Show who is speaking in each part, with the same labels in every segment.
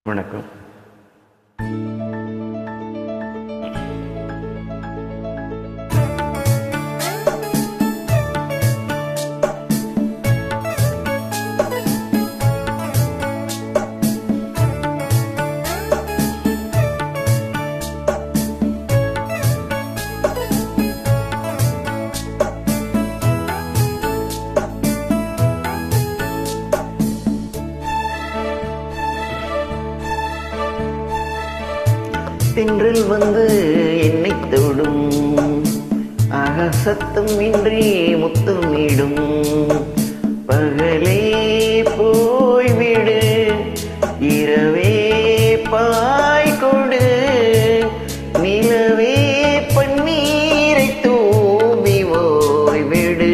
Speaker 1: வணக்கம்.
Speaker 2: தென்றல் வந்து என்னை தொடும், சத்தம் இன்றி முத்தமிடும். பகலே போய்விடு, இரவே பாய் கொடு, நிலவே பன்னீரை தூவி ஓய்விடு.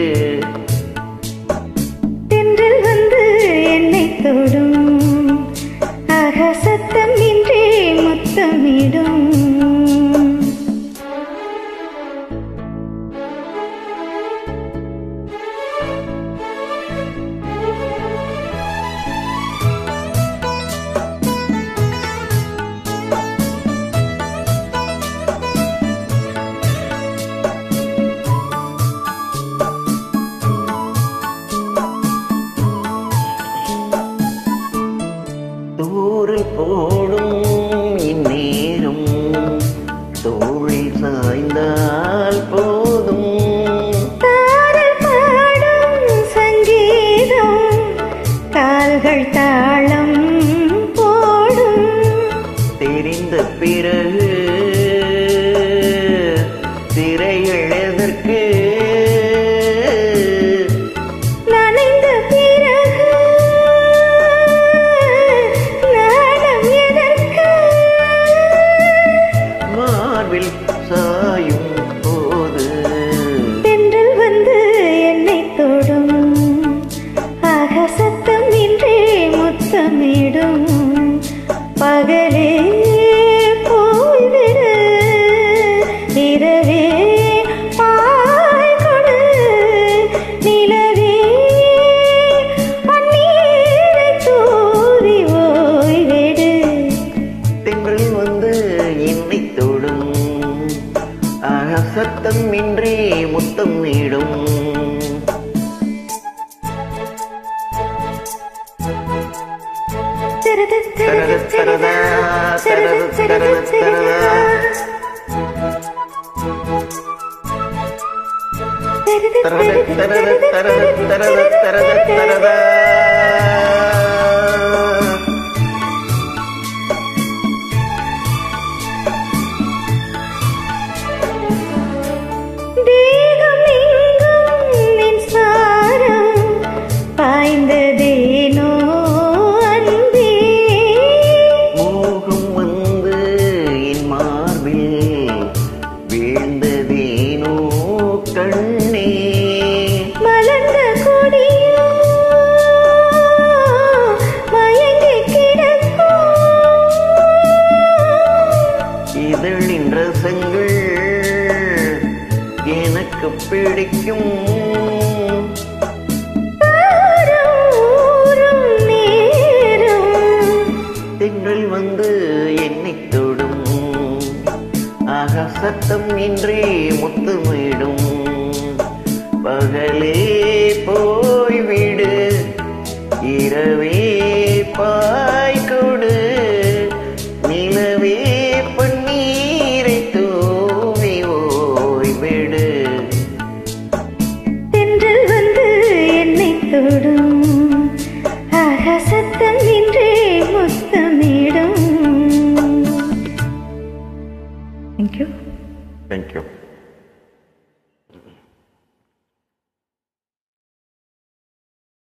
Speaker 3: தென்றல் வந்து என்னை தொடும், சத்தம் இன்றி முத்தமிடும்.
Speaker 2: தூரில் போடும் இந்நேரம் தோளில் சாய்ந்தால் போதும்.
Speaker 3: தாரல் பாடும் சங்கீதம் கால்கள் தாளம் போடும்.
Speaker 2: தெரிந்த பிறகு திரையெழுதற்கு,
Speaker 3: நனைந்த பிறகு நாடம் எதற்கு?
Speaker 2: மார்பில் சாயும் போது
Speaker 3: தென்றல் வந்து என்னை தொடும், சத்தம் இன்றி முத்தமிடும். பகலே போய்விடு, இரவே பாய் கொடு, நிலவே பன்னீரை தூவி ஓய்விடு.
Speaker 2: தென்றல் வந்து என்னை தொடும், சத்தம் இன்றி முத்தமிடும். தரதா தரத தரத தரதா தரத தரத தரத தரத தரத தரதா.
Speaker 3: தேகம் எங்கும் மின்சாரம் பாய்ந்ததேனோ அன்பே.
Speaker 2: மோகம் வந்து என் மார்பில் வீழ்ந்ததேனோ கண்ணே.
Speaker 3: மலர்ந்த கொடியோ மயங்கி கிடக்கும்,
Speaker 2: இதழின் ரசங்கள் எனக்கு பிடிக்கும்.
Speaker 3: ஊரும் நேரும்
Speaker 2: தென்றல் வந்து என்னை தொடும், சத்தம் இன்றி முத்தமிடும். பகலே போய்விடு, இரவே பாய் கொடு, நிலவே பன்னீரை தூவி ஓய்விடு.
Speaker 3: தென்றல் வந்து என்னை தொடும், சத்தம் இன்றி முத்தமிடும். Thank you.
Speaker 1: Thank you.